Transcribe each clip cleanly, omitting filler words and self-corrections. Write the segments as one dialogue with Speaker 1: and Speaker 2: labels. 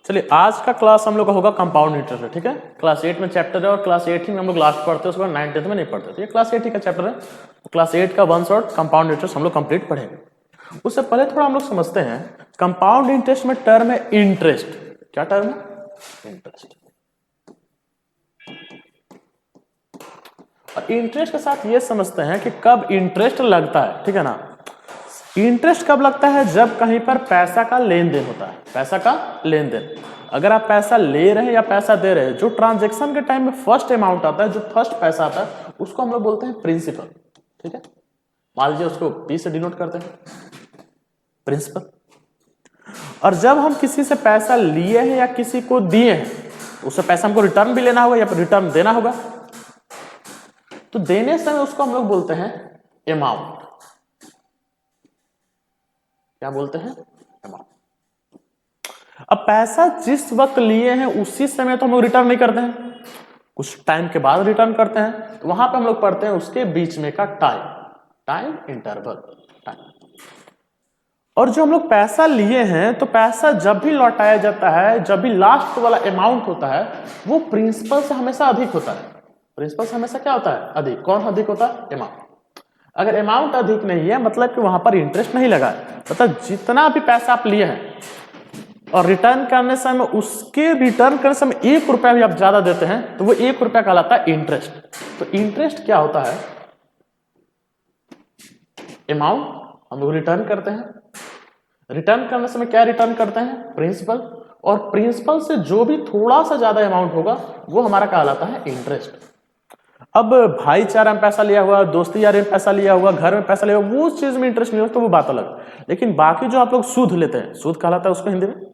Speaker 1: चलिए आज का क्लास हम लोग का होगा कंपाउंड इंटरेस्ट है, ठीक है। क्लास 8 में चैप्टर है और क्लास 8 ही में हम लोग लास्ट पढ़ते हैं, उसके बाद 9 10 में नहीं पढ़ते। तो ये क्लास 8 ही का चैप्टर है, तो क्लास 8 का वन शॉट कंपाउंड इंटरेस्ट हम लोग कंप्लीट पढ़ेंगे। उससे पहले थोड़ा हम लोग समझते हैं कंपाउंड इंटरेस्ट में टर्म है इंटरेस्ट। क्या टर्म है? इंटरेस्ट। और इंटरेस्ट के साथ ये समझते हैं कि कब इंटरेस्ट लगता है, ठीक है ना। इंटरेस्ट कब लगता है? जब कहीं पर पैसा का लेन देन होता है। पैसा का लेन देन, अगर आप पैसा ले रहे हैं या पैसा दे रहे हैं, जो ट्रांजैक्शन के टाइम में फर्स्ट अमाउंट आता है, जो फर्स्ट पैसा आता है, उसको हम लोग बोलते हैं प्रिंसिपल, ठीक है। मान लीजिए उसको पी से डिनोट करते हैं, प्रिंसिपल। और जब हम किसी से पैसा लिए हैं या किसी को दिए हैं, उससे पैसा हमको रिटर्न भी लेना होगा या रिटर्न देना होगा। तो देने समय उसको हम लोग बोलते हैं अमाउंट। क्या बोलते हैं? अमाउंट। अब पैसा जिस वक्त लिए हैं उसी समय तो हम लोग रिटर्न नहीं करते हैं, कुछ टाइम के बाद रिटर्न करते हैं। तो वहां पे हम लोग पढ़ते हैं उसके बीच में का टाइम इंटरवल, टाइम। और जो हम लोग पैसा लिए हैं, तो पैसा जब भी लौटाया जाता है, जब भी लास्ट वाला अमाउंट होता है, वो प्रिंसिपल से हमेशा अधिक होता है। प्रिंसिपल से हमेशा क्या होता है? अधिक। कौन अधिक होता है? अमाउंट। अगर अमाउंट अधिक नहीं है मतलब कि वहां पर इंटरेस्ट नहीं लगा है। मतलब जितना भी पैसा आप लिए हैं और रिटर्न करने समय, उसके रिटर्न करने समय 1 रुपया भी आप ज्यादा देते हैं, तो वो 1 रुपया कहलाता है इंटरेस्ट। तो इंटरेस्ट क्या होता है? अमाउंट हम लोग रिटर्न करते हैं। रिटर्न करने समय क्या रिटर्न करते हैं? प्रिंसिपल। और प्रिंसिपल से जो भी थोड़ा सा ज्यादा अमाउंट होगा वो हमारा कहलाता है इंटरेस्ट। अब भाईचारा में पैसा लिया हुआ, दोस्ती यारी में पैसा लिया हुआ, घर में पैसा लिया हुआ, वो चीज में इंटरेस्ट नहीं होता, तो वो बात अलग। लेकिन बाकी जो आप लोग सूद लेते हैं, सूद कहलाता है उसको हिंदी में,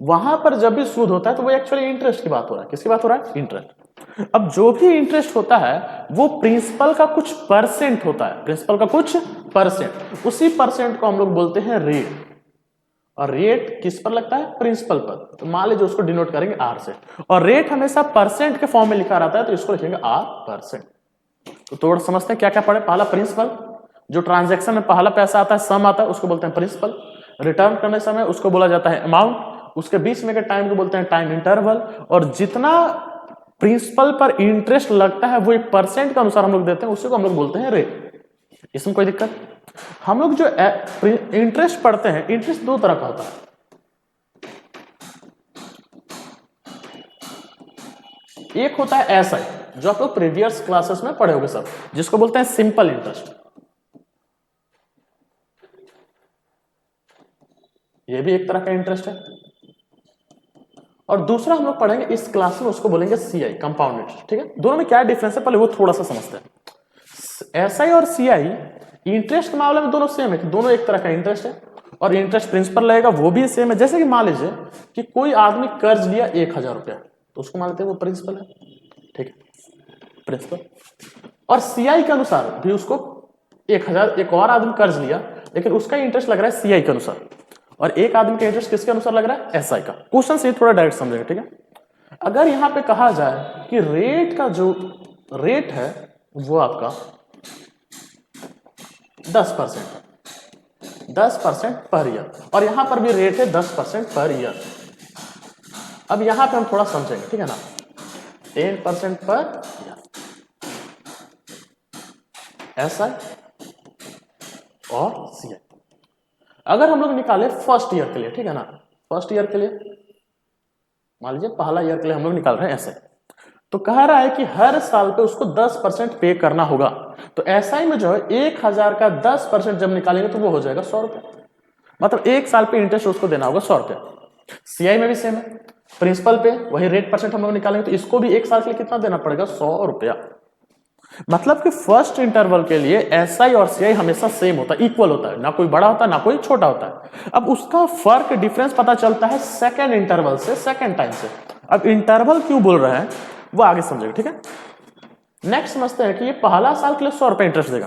Speaker 1: वहां पर जब भी सूद होता है तो वो एक्चुअली इंटरेस्ट की बात हो रहा है। किसकी बात हो रहा है? इंटरेस्ट। अब जो भी इंटरेस्ट होता है वो प्रिंसिपल का कुछ परसेंट होता है, प्रिंसिपल का कुछ परसेंट। उसी परसेंट को हम लोग बोलते हैं रेट। और रेट किस पर लगता है? प्रिंसिपल पर। तो मान लीजिए उसको डिनोट करेंगे आर से, और रेट हमेशा परसेंट के फॉर्म में लिखा रहता है, तो इसको लिखेंगे आर परसेंट। तो थोड़ा समझते हैं क्या क्या पढ़े। पहला प्रिंसिपल, जो ट्रांजैक्शन में पहला पैसा आता है, सम आता है, उसको बोलते हैं प्रिंसिपल। रिटर्न करने समय उसको बोला जाता है अमाउंट। उसके बीच में के टाइम को बोलते हैं टाइम इंटरवल। और जितना प्रिंसिपल पर इंटरेस्ट लगता है वो एक परसेंट के अनुसार हम लोग देते हैं, उसी को हम लोग बोलते हैं रेट। इसमें कोई दिक्कत? हम लोग जो इंटरेस्ट पढ़ते हैं, इंटरेस्ट 2 तरह का होता है। एक होता है ऐसा, जो आप लोग प्रीवियस क्लासेस में पढ़े होंगे सब, जिसको बोलते हैं सिंपल इंटरेस्ट। ये भी एक तरह का इंटरेस्ट है। और दूसरा हम लोग पढ़ेंगे इस क्लास में, उसको बोलेंगे सीआई, कंपाउंड इंटरेस्ट, ठीक है। दोनों में क्या डिफरेंस है पहले वो थोड़ा सा समझते हैं। एसआई और सीआई इंटरेस्ट के मामले में दोनों सेम है, दोनों एक तरह का इंटरेस्ट है। और इंटरेस्ट प्रिंसिपल लगेगा वो भी सेम है। जैसे कि मान लीजिए कि कोई आदमी कर्ज लिया 1000 रुपया, तो उसको मान लेते हैं वो प्रिंसिपल है, ठीक है, प्रिंसिपल। और सीआई के अनुसार भी उसको 1000, एक और आदमी कर्ज लिया, लेकिन उसका इंटरेस्ट लग रहा है सीआई के अनुसार, और एक आदमी का इंटरेस्ट किसके अनुसार लग रहा है? एसआई का। क्वेश्चन से थोड़ा डायरेक्ट समझेगा, ठीक है। अगर यहां पे कहा जाए कि रेट का जो रेट है वो आपका 10% पर ईयर, और यहां पर भी रेट है 10% पर ईयर। अब यहां पे हम थोड़ा समझेंगे, ठीक है ना। 10% पर ईयर, एसआई और सीआई। अगर हम लोग निकाले फर्स्ट ईयर के लिए, ठीक है ना, फर्स्ट ईयर के लिए मान लीजिए पहला ईयर के लिए हम लोग निकाल रहे हैं ऐसे, तो कह रहा है कि हर साल पे उसको 10% पे करना होगा। तो एसआई में जो है 1000 का 10% जब निकालेंगे तो वो हो जाएगा 100 रुपया। मतलब 1 साल पे इंटरेस्ट उसको देना होगा 100 रुपया। सीआई में भी सेम है, प्रिंसिपल पे वही रेट परसेंट हम लोग निकालेंगे, तो इसको भी 1 साल के लिए कितना देना पड़ेगा? 100 रुपया। मतलब कि फर्स्ट इंटरवल के लिए एसआई और सीआई हमेशा सेम होता है, इक्वल होता है, ना कोई बड़ा होता है ना कोई छोटा होता है। अब उसका फर्क डिफरेंस पता चलता है सेकेंड इंटरवल से, सेकेंड टाइम से। अब इंटरवल क्यों बोल रहे हैं वो आगे समझेगा, ठीक है। नेक्स्ट समझते हैं कि ये पहला साल के लिए 100 रुपए इंटरेस्ट देगा,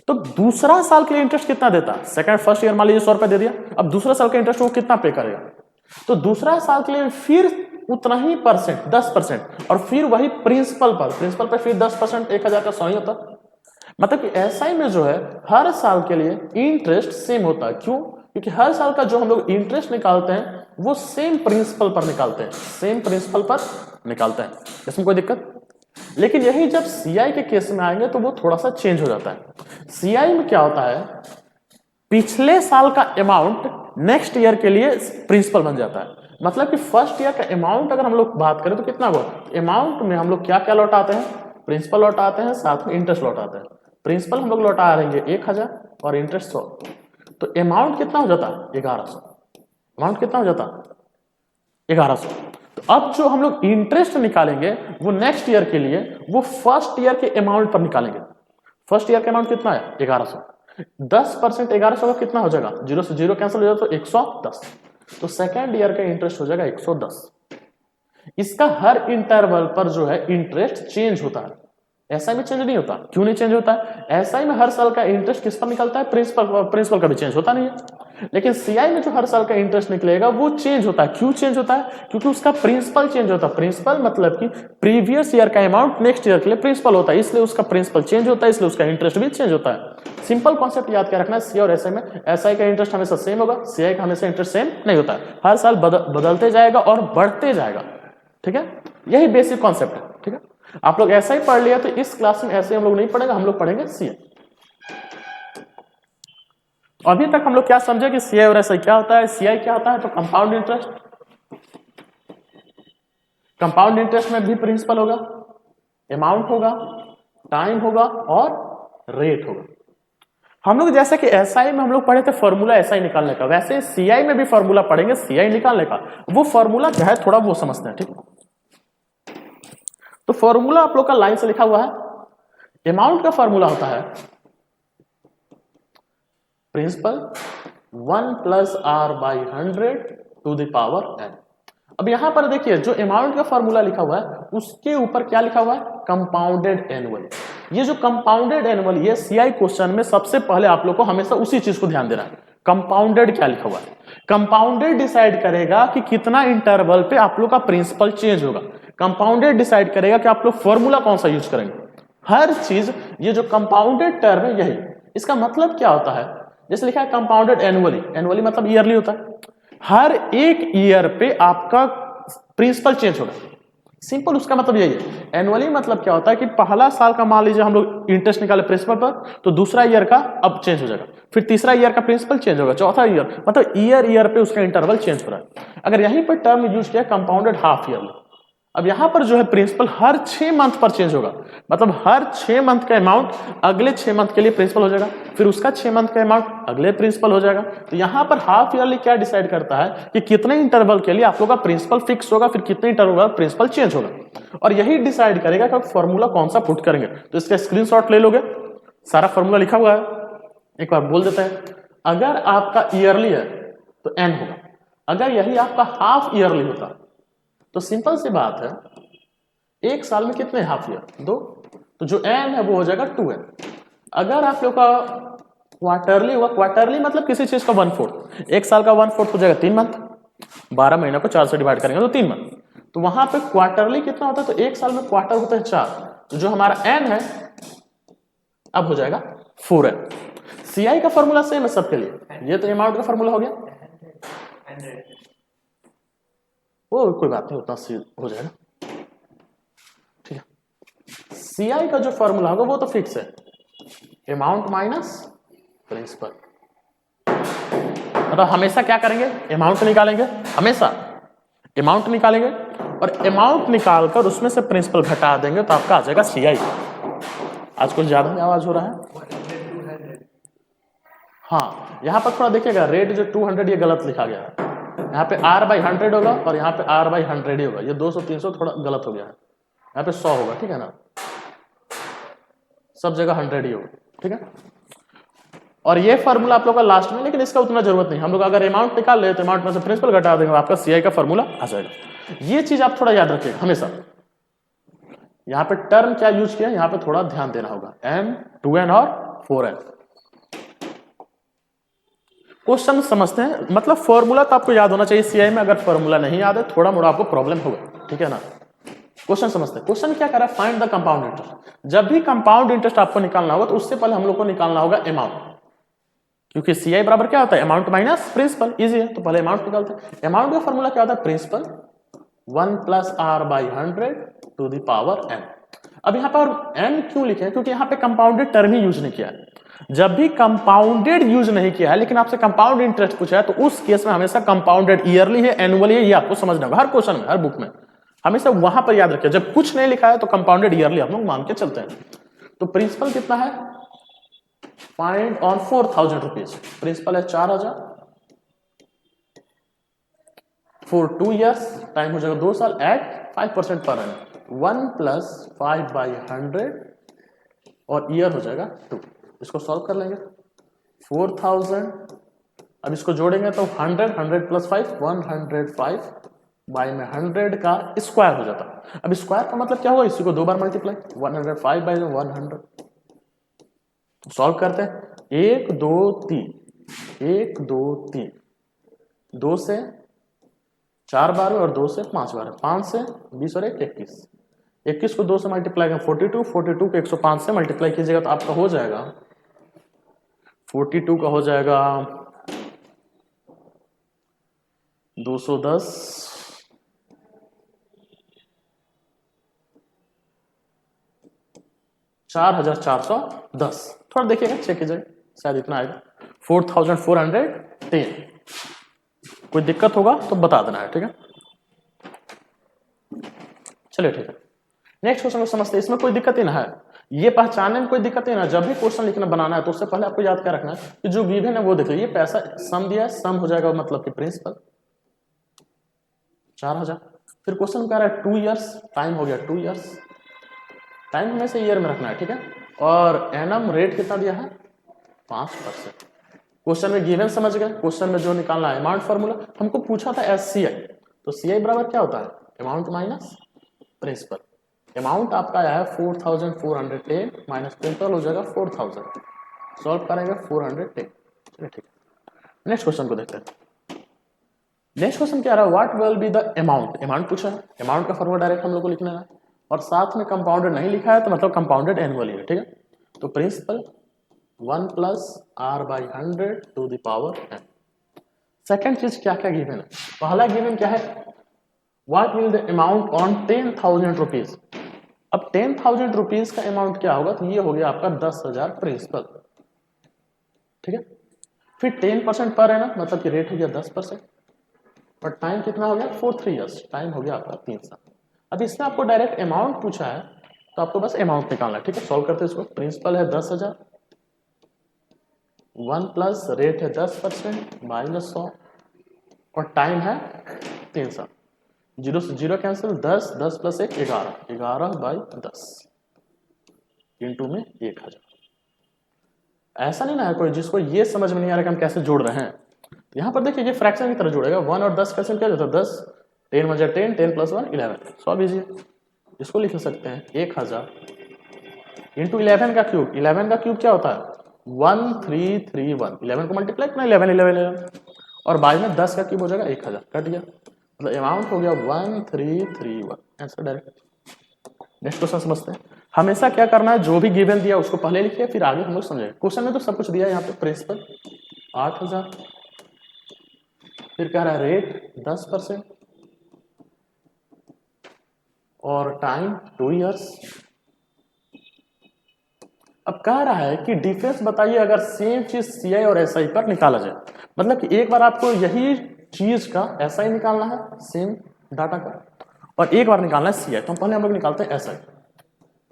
Speaker 1: तो दूसरा साल के लिए इंटरेस्ट कितना देता है? सेकंड फर्स्ट ईयर मान लीजिए 100 रुपए दे दिया, अब दूसरा साल का इंटरेस्ट वो कितना पे करेगा? तो दूसरा साल के लिए फिर उतना ही परसेंट, 10%, और फिर वही प्रिंसिपल पे फिर 10%, 1000 का 100 ही होता। मतलब कि एसआई में जो है हर साल के लिए इंटरेस्ट सेम होता है। क्यों? क्योंकि हर साल का जो हम लोग इंटरेस्ट निकालते हैं वो सेम प्रिंसिपल पर निकालते हैं, सेम प्रिंसिपल पर निकालते हैं, इसमें कोई दिक्कत। लेकिन यही जब सीआई के केस में आएंगे तो वो थोड़ा सा चेंज हो जाता है। सीआई में क्या होता है, पिछले साल का अमाउंट नेक्स्ट ईयर के लिए प्रिंसिपल बन जाता है। मतलब कि फर्स्ट ईयर का अमाउंट अगर हम लोग बात करें तो कितना हुआ, अमाउंट में हम लोग क्या क्या लौटाते हैं, प्रिंसिपल लौटाते हैं, साथ में इंटरेस्ट लौटाते हैं। प्रिंसिपल हम लोग लौटा देंगे 1000 और इंटरेस्ट 100, तो अमाउंट कितना हो जाता है 1100। अमाउंट कितना हो जाता है 1100। तो अब जो हम लोग इंटरेस्ट निकालेंगे वो नेक्स्ट ईयर के लिए वो फर्स्ट ईयर के अमाउंट पर निकालेंगे। फर्स्ट ईयर का अमाउंट कितना है 1100, 10% 1100 का कितना हो जाएगा, 0 से 0 कैंसिल हो जाएगा तो 110, तो सेकेंड ईयर का इंटरेस्ट हो जाएगा 110। इसका हर इंटरवल पर जो है इंटरेस्ट चेंज होता है, एसआई में चेंज नहीं होता। क्यों नहीं चेंज होता है, एसआई में हर साल का इंटरेस्ट किस पर निकलता है, प्रिंसिपल का भी चेंज होता नहीं है। लेकिन सीआई में जो हर साल का इंटरेस्ट निकलेगा वो चेंज होता है। क्यों चेंज होता है, क्योंकि उसका प्रिंसिपल चेंज होता है। प्रिंसिपल मतलब कि प्रीवियस ईयर का अमाउंट नेक्स्ट ईयर के लिए प्रिंसिपल होता है, इसलिए उसका प्रिंसिपल चेंज होता है, इसलिए उसका इंटरेस्ट भी चेंज होता है। सिंपल कॉन्सेप्ट याद क्या रखना है, सी और एसआई में एसआई का इंटरेस्ट हमेशा सेम होगा, सीआई का हमेशा इंटरेस्ट सेम नहीं होता है, हर साल बदलते जाएगा और बढ़ते जाएगा। ठीक है, यही बेसिक कॉन्सेप्ट है। ठीक है, आप लोग ऐसा ही पढ़ लिया, तो इस क्लास में ऐसे हम लोग नहीं पढ़ेंगे, हम लोग पढ़ेंगे सीआई। अभी तक हम लोग क्या समझे कि सीआई और एसआई क्या होता है। सीआई क्या होता है, तो कंपाउंड इंटरेस्ट, कंपाउंड इंटरेस्ट में भी प्रिंसिपल होगा, अमाउंट होगा, टाइम होगा और रेट होगा। हम लोग जैसे कि एसआई में हम लोग पढ़े थे फॉर्मूला एसआई निकालने का, वैसे सीआई में भी फॉर्मूला पढ़ेंगे सीआई निकालने का। वो फॉर्मूला क्या है थोड़ा वो समझते हैं। ठीक, तो फॉर्मूला आप लोग का लाइन से लिखा हुआ है। अमाउंट का फॉर्मूला होता है principal 1 + r/100 to the power n। अब यहां पर देखिए जो अमाउंट का फॉर्मूला लिखा हुआ है उसके ऊपर क्या लिखा हुआ है, कंपाउंडेड एनुअल। ये जो कंपाउंडेड एनुअल, ये सीआई क्वेश्चन में सबसे पहले आप लोग को हमेशा उसी चीज को ध्यान देना है। कंपाउंडेड क्या लिखा हुआ है, कंपाउंडेड डिसाइड करेगा कि कितना इंटरवल पे आप लोग का प्रिंसिपल चेंज होगा। कंपाउंडेड डिसाइड करेगा कि आप लोग फॉर्मूला कौन सा यूज करेंगे। हर चीज, ये जो कंपाउंडेड टर्म है यही, इसका मतलब क्या होता है, जैसे लिखा है कंपाउंडेड एनुअली, एनुअली मतलब ईयरली होता है, हर एक ईयर पे आपका प्रिंसिपल चेंज होगा। सिंपल उसका मतलब यही है। एनुअली मतलब क्या होता है कि पहला साल का मान लीजिए हम लोग इंटरेस्ट निकाले प्रिंसिपल पर, तो दूसरा ईयर का अब चेंज हो जाएगा, फिर तीसरा ईयर का प्रिंसिपल चेंज होगा, चौथा ईयर, मतलब ईयर पे उसका इंटरवल चेंज हो रहा है। अगर यहीं पर टर्म यूज किया कंपाउंडेड हाफ ईयरली, अब यहां पर जो है प्रिंसिपल हर 6 मंथ पर चेंज होगा, मतलब हर 6 मंथ का अमाउंट अगले 6 मंथ के लिए प्रिंसिपल हो जाएगा, फिर उसका 6 मंथ का अमाउंट अगले प्रिंसिपल हो जाएगा। तो यहां पर हाफ ईयरली क्या डिसाइड करता है कि कितने इंटरवल के लिए आप लोग का प्रिंसिपल फिक्स होगा, फिर कितने इंटरवल प्रिंसिपल चेंज होगा, और यही डिसाइड करेगा कि आप फॉर्मूला कौन सा पुट करेंगे। तो इसका स्क्रीनशॉट ले लोगे, सारा फॉर्मूला लिखा हुआ है, एक बार बोल देते हैं। अगर आपका ईयरली है तो एन होगा, अगर यही आपका हाफ ईयरली होता तो सिंपल सी बात है, एक साल में कितने हाफ ईयर, 2, तो जो एन है वो हो जाएगा 2n। अगर आप लोग का क्वार्टरली हुआ, क्वार्टरली मतलब किसी चीज का 1/4, एक साल का 1/4 हो जाएगा 3 मंथ, 12 महीना को 4 से डिवाइड करेंगे तो 3 मंथ, तो वहां पे क्वार्टरली कितना होता है, तो एक साल में क्वार्टर होता है 4, तो जो हमारा एन है अब हो जाएगा 4n। सीआई का फॉर्मूला सेम है सबके लिए, ये तो अमाउंट का फॉर्मूला हो गया, वो कोई बात नहीं, उतना हो जाएगा। ठीक है, सीआई का जो फॉर्मूला होगा वो तो फिक्स है, अमाउंट माइनस प्रिंसिपल। मतलब हमेशा क्या करेंगे, अमाउंट निकालेंगे, हमेशा अमाउंट निकालेंगे, और अमाउंट निकालकर उसमें से प्रिंसिपल घटा देंगे तो आपका आ जाएगा सीआई। आज कुछ ज्यादा ही आवाज हो रहा है। हाँ, यहां पर थोड़ा देखिएगा, रेट जो 200 ये गलत लिखा गया है, यहाँ पे r/100 होगा और यहाँ पे r/100 ही होगा, ये 200-300 थोड़ा गलत हो गया है, यहाँ पे 100 होगा। ठीक है ना, सब जगह 100 ही होगा। ठीक है, और ये फॉर्मूला आप लोग का लास्ट में, लेकिन इसका उतना जरूरत नहीं, हम लोग अगर अमाउंट निकाल ले तो अमाउंट में से प्रिंसिपल घटा देंगे, आपका सीआई का फॉर्मूला आ जाएगा। ये चीज आप थोड़ा याद रखिएगा हमेशा। यहाँ पे टर्म क्या यूज किया, यहाँ पे थोड़ा ध्यान देना होगा, n, 2n और 4n। क्वेश्चन समझते हैं, मतलब फॉर्मूला तो आपको याद होना चाहिए सीआई में, अगर फॉर्मूला नहीं याद है थोड़ा मोड़ा आपको प्रॉब्लम होगा। ठीक है ना, क्वेश्चन समझते हैं। क्वेश्चन क्या कर रहा है, फाइंड द कंपाउंड इंटरेस्ट। जब भी कंपाउंड इंटरेस्ट आपको निकालना होगा तो उससे पहले हम लोग को निकालना होगा अमाउंट। क्योंकि सी आई बराबर क्या होता है, अमाउंट माइनस प्रिंसिपल, इजी है। तो पहले अमाउंट निकालते हैं। अमाउंट का फॉर्मूला क्या होता है, principal 1 plus are by 100 to the power n। अब यहाँ पर n क्यों लिखे हैं, क्योंकि यहाँ पे कंपाउंडेड टर्म ही यूज नहीं किया है। जब भी कंपाउंडेड यूज नहीं किया है लेकिन आपसे कंपाउंड इंटरेस्ट पूछा है तो उस केस में हमेशा कंपाउंडेड ईयरली है, एनुअली है, ये आपको समझना होगा। हर क्वेश्चन में, हर बुक में हमेशा वहां पर याद रखिए, जब कुछ नहीं लिखा है तो कंपाउंडेड ईयरली हम लोग मान के चलते हैं। तो प्रिंसिपल कितना है, फाइंड ऑन 4000 रुपीज। प्रिंसिपल है 4000 फॉर 2 years, टाइम हो जाएगा 2 साल, eight 5% per annum. 1 plus 5 by 100 और ईयर हो जाएगा 2। इसको सॉल्व कर लेंगे। 4000, अब इसको जोड़ेंगे तो 100, 100 प्लस 5 105 बाई में 100 का स्क्वायर हो जाता। अब स्क्वायर का मतलब क्या होगा, इसी को 2 बार मल्टीप्लाई, 105 बाई 100। सॉल्व करते हैं। 1 2 3, 1 2 3, 2 से 4 बार और 2 से 5 बार, 5 से 20 और 1 21। 21 को 2 से मल्टीप्लाई करें 42, 42 को 105 से मल्टीप्लाई कीजिएगा तो आपका हो जाएगा 42 का हो जाएगा 210, 4410। थोड़ा देखिएगा, चेक कीजिएगा, शायद इतना आएगा 4410। कोई दिक्कत होगा तो बता देना है, ठीक है। चलिए ठीक है, नेक्स्ट क्वेश्चन को समझते हैं। इसमें कोई दिक्कत ही ना है, ये पहचानने में कोई दिक्कत ही ना। जब भी क्वेश्चन लिखना बनाना है तो उससे पहले आपको याद क्या रखना है कि जो गिवन है वो देखिए। ये पैसा सम दिया है, सम हो जाएगा मतलब कि प्रिंसिपल 4000। फिर क्वेश्चन कह रहा है 2 years, टाइम हो गया 2 years, टाइम हमें से ईयर में रखना है, ठीक है। और एनम रेट कितना दिया है 5%। क्वेश्चन में गिवन समझ गए। क्वेश्चन में जो निकालना है अमाउंट फॉर्मूला हमको पूछा था SCI, तो CI बराबर क्या होता है, अमाउंट माइनस प्रिंसिपल। अमाउंट आपका आया है 4410 माइनस प्रिंसिपल हो जाएगा 4000। सॉल्व करेंगे 410। चलिए ठीक है, नेक्स्ट क्वेश्चन को देखते हैं। नेक्स्ट क्वेश्चन क्या रहा है, what will be the amount. Amount पूछा है, अमाउंट का फॉर्मूला डायरेक्ट हम लोग को लिखना है और साथ में कंपाउंडेड नहीं लिखा है तो मतलब कंपाउंडेड एनुअली है, ठीक है। तो principal 1 plus are by 100 to the power n। Second चीज क्या क्या गिवन है, पहला गिवन क्या है, what will the amount on 10,000 rupees. अब 10,000 रुपीज का अमाउंट क्या होगा, तो ये हो गया आपका 10,000 प्रिंसिपल, ठीक है। फिर 10% पर है ना, मतलब कि रेट हो गया 10%, और टाइम कितना हो गया 3 years, टाइम हो गया आपका 3 साल। अब इसमें आपको डायरेक्ट अमाउंट पूछा है तो आपको बस अमाउंट निकालना है, ठीक है। सॉल्व करते हैं इसको। प्रिंसिपल है 10,000, 1 प्लस रेट है 10% माइनस 100 और टाइम है 3 साल। 0 से 0 कैंसिल, 10, 10 प्लस 1 11, 11 बाई 10 इंटू में 1000। ऐसा नहीं ना है कोई जिसको ये समझ में नहीं आ रहा कि हम कैसे जोड़ रहे हैं। यहाँ पर देखिए ये फ्रैक्शन की तरह जोड़ेगा, 1 और 10 कैसे क्या जाता है 10, 10 बजा 10, 10 प्लस 1 11। सॉल्व कीजिए, इसको लिख सकते हैं 1000 इंटू 11 का क्यूब। 11 का क्यूब क्या होता है 1331। 11 को मल्टीप्लाई करना 11 11 11 और बाद में 10 का क्यूब हो जाएगा 1000, कट गया, मतलब अमाउंट हो गया 1331। Answer direct. नेक्स्ट क्वेश्चन समझते हैं। हमेशा क्या करना है, जो भी गिवन दिया उसको पहले लिखिए फिर आगे हम लोग समझेंगे। क्वेश्चन में तो सब कुछ दिया है यहाँ पे। प्रिंसिपल 8000, फिर कह रहा है रेट 10% और टाइम 2 years। अब कह रहा है कि डिफरेंस बताइए अगर सेम चीज CI और SI पर निकाला जाए। मतलब कि एक बार आपको यही चीज का SI निकालना है सेम डाटा का, और एक बार निकालना है CI। तो पहले हम लोग निकालते हैं SI।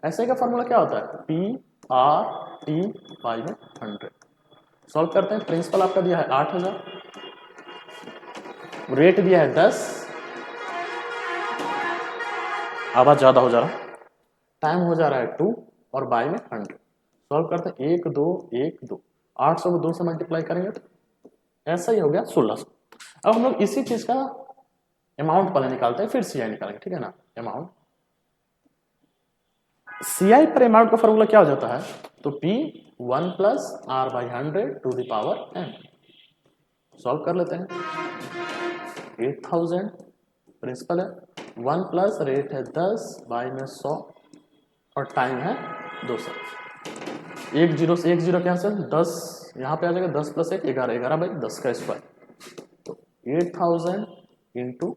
Speaker 1: SI का फॉर्मूला क्या होता है PRT/100। सॉल्व करते हैं। प्रिंसिपल आपका दिया है 8000, रेट दिया है 10, आवाज ज्यादा हो जा रहा है, टाइम हो जा रहा है 2 और बाय में 100। सॉल्व करते हैं 1 2 1 2, 800 को 2 से मल्टीप्लाई करेंगे तो ऐसा ही हो गया 1600। अब हम लोग इसी चीज का अमाउंट पहले निकालते हैं फिर CI निकालेंगे, ठीक है ना। अमाउंट CI पर अमाउंट का फॉर्मूला क्या हो जाता है, तो P 1 plus are by 100 to the power n। Solve कर लेते हैं। 8000 प्रिंसिपल है, 1 प्लस रेट है 10 बाई में 100 और टाइम है 200। 1 0 से 1 0 कैंसिल, 10 यहाँ पे आ जाएगा 10 प्लस 1 11, 11/10 का स्क्वायर, तो 8000 इंटू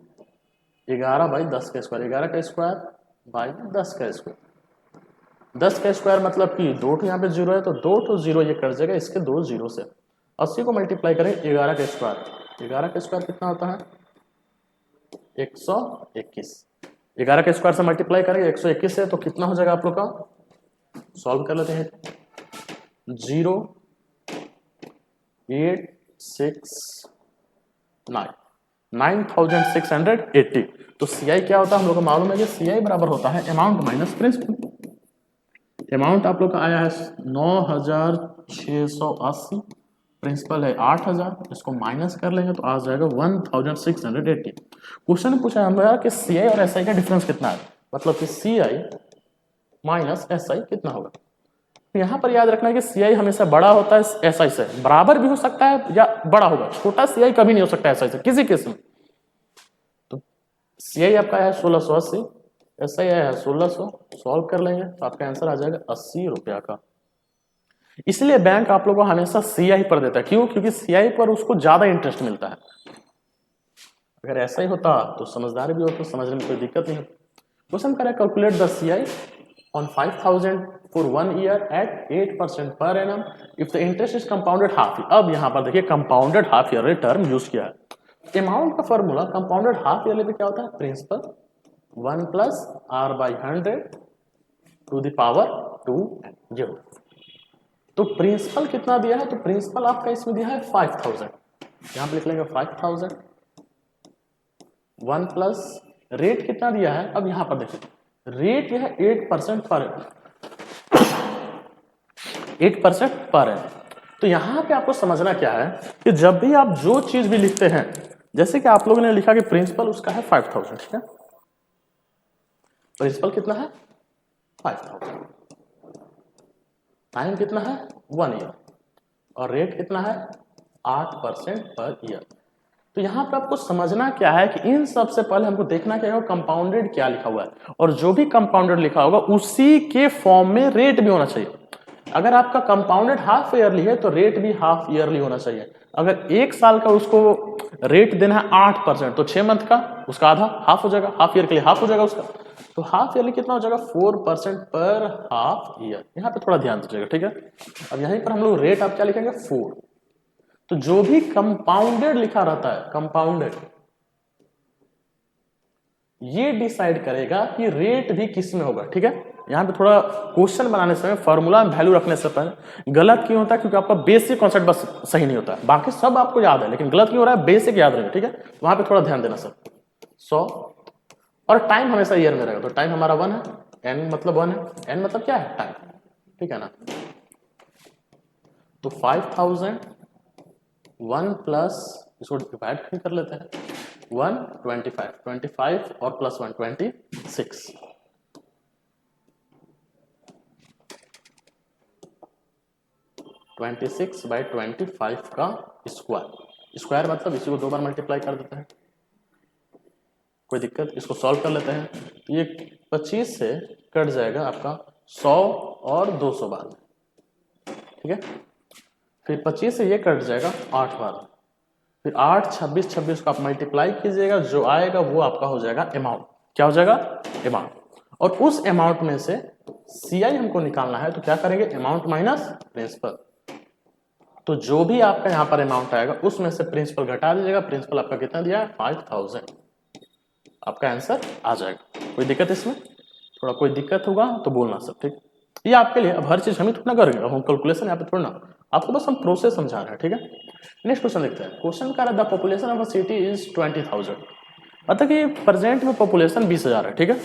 Speaker 1: 11/10 का स्क्वायर, 11 का स्क्वायर बाई 10 का स्क्वायर। 10 का स्क्वायर मतलब कि 2 यहाँ पे जीरो है, तो 2 जीरो ये कट जाएगा इसके 2 जीरो से। 80 को मल्टीप्लाई करें 11 का स्क्वायर, 11 का स्क्वायर कितना होता है 121। 11 के स्क्वायर से मल्टीप्लाई करेंगे 121 से, तो कितना हो जाएगा आप लोग का, सॉल्व कर लेते हैं। 0.869 9680। तो CI क्या होता है हम लोग को मालूम है कि CI बराबर होता है अमाउंट माइनस प्रिंसिपल। अमाउंट आप लोग का आया है 9680, प्रिंसिपल है 8000, इसको माइनस कर लेंगे तो आ जाएगा 1680। क्वेश्चन पूछा हमें कि CI और SI का डिफरेंस कितना है, मतलब कि CI माइनस SI कितना होगा। तो यहाँ पर याद रखना है कि CI हमेशा बड़ा होता है SI से, बराबर भी हो सकता है या बड़ा होगा, छोटा CI कभी नहीं हो सकता SI से किसी केस में। तो CI आपका है 1680, SI है 1600, सॉल्व कर लेंगे तो आपका आंसर आ जाएगा 80 रुपया का। इसलिए बैंक आप लोगों को हमेशा CI पर देता है, क्यों, क्योंकि CI पर उसको ज्यादा इंटरेस्ट मिलता है। अगर ऐसा ही होता तो समझदार भी हो तो समझने में कोई दिक्कत नहीं होती। क्वेश्चन करें calculate the CI on 5000 for 1 year at 8% per annum if the interest is compounded half year। अब यहाँ पर देखिए compounded half yearly term use किया है। अमाउंट का फॉर्मूला कंपाउंडेड हाफ ईयरली पे क्या होता है, प्रिंसिपल 1 प्लस R/100 टू द पावर 2 0। तो प्रिंसिपल कितना दिया है, तो प्रिंसिपल आपका इसमें दिया है 5000, यहाँ पे लिख लेंगे 5000। 1 प्लस रेट कितना दिया है, अब यहाँ पर देखिए रेट यह है 8% पर 8% पर है। तो यहां पे आपको समझना क्या है कि जब भी आप जो चीज भी लिखते हैं, जैसे कि आप लोगों ने लिखा कि प्रिंसिपल उसका है 5000, ठीक है, प्रिंसिपल कितना है 5000, टाइम कितना है 1 ईयर, और रेट कितना है 8% पर ईयर। तो यहाँ पे आपको समझना क्या है कि इन सबसे पहले हमको देखना क्या है कंपाउंडेड क्या लिखा हुआ है, और जो भी कंपाउंडेड लिखा होगा उसी के फॉर्म में रेट भी होना चाहिए। अगर आपका कंपाउंडेड हाफ ईयरली है तो रेट भी हाफ ईयरली होना चाहिए। अगर 1 साल का उसको रेट देना है 8%, तो 6 मंथ का उसका आधा हाफ हो जाएगा, हाफ ईयर के लिए हाफ हो जाएगा उसका, तो हाफ ईयरली कितना हो जाएगा 4% पर हाफ ईयर। यहाँ पे थोड़ा ध्यान दीजिएगा, ठीक है। अब यहीं पर हम लोग रेट आप क्या लिखेंगे 4। तो जो भी कंपाउंडेड लिखा रहता है, कंपाउंडेड, ये डिसाइड करेगा कि रेट भी किस में होगा, ठीक है। यहां पे थोड़ा क्वेश्चन बनाने से फॉर्मूला में वैल्यू रखने से पहले गलत क्यों होता है, क्योंकि आपका बेसिक कॉन्सेप्ट बस सही नहीं होता है, बाकी सब आपको याद है, लेकिन गलत क्यों हो रहा है, बेसिक याद रहेगा, ठीक है। वहां पे थोड़ा ध्यान देना सर। 100 और टाइम हमेशा ईयर में रहेगा, तो टाइम हमारा 1 है, n मतलब 1 है, n मतलब क्या है टाइम, ठीक है ना। तो 5000 1 प्लस इसको डिवाइड कर लेते हैं 1 25 और प्लस 1 26, 26/25 का स्क्वायर। स्क्वायर मतलब इसी को 2 बार मल्टीप्लाई कर देते हैं, कोई दिक्कत, इसको सॉल्व कर लेते हैं। तो ये 25 से कट जाएगा आपका 100 और 200 बार, ठीक है। फिर 25 से ये कट जाएगा 8 बार, फिर 8 26 26 को आप मल्टीप्लाई कीजिएगा, जो आएगा वो आपका हो जाएगा अमाउंट। क्या हो जाएगा अमाउंट, और उस अमाउंट में से CI हमको निकालना है, तो क्या करेंगे अमाउंट माइनस प्रिंसिपल। तो जो भी आपका यहाँ पर अमाउंट आएगा उसमें से प्रिंसिपल घटा दीजिएगा, प्रिंसिपल आपका कितना दिया है 5000, आपका आंसर आ जाएगा। कोई दिक्कत इसमें, थोड़ा कोई दिक्कत होगा तो बोलना सब, ठीक। ये आपके लिए, अब हर चीज हम ही थोड़ा करेंगे, अब हम कैलकुलेशन यहाँ पे थोड़ा ना, आपको बस हम प्रोसेस समझा रहे हैं, ठीक है। नेक्स्ट क्वेश्चन देखते हैं। क्वेश्चन का the population of a city is 20,000, मतलब कि प्रेजेंट में पॉपुलेशन 20,000 है, ठीक है।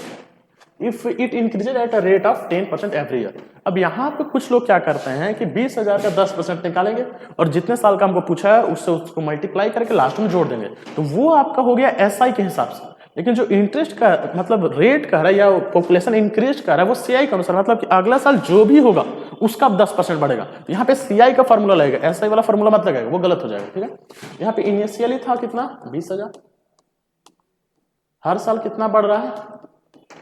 Speaker 1: If it increases at a rate of 10% every year. अब यहाँ पे कुछ लोग क्या करते हैं कि 20,000 का 10% निकालेंगे और जितने साल का हमको पूछा है उससे उसको मल्टीप्लाई करके लास्ट में जोड़ देंगे, तो वो आपका हो गया SI के हिसाब से। लेकिन जो इंटरेस्ट का मतलब रेट का है या पॉपुलेशन इंक्रीज कर रहा है वो CI के अनुसार, मतलब कि अगला साल जो भी होगा उसका 10% बढ़ेगा। तो यहाँ पे CI का फॉर्मूला लगेगा, SI वाला फॉर्मूला मत लगाएगा, वो गलत हो जाएगा, ठीक है। यहाँ पे इनिशियली था कितना 20,000, हर साल कितना बढ़ रहा है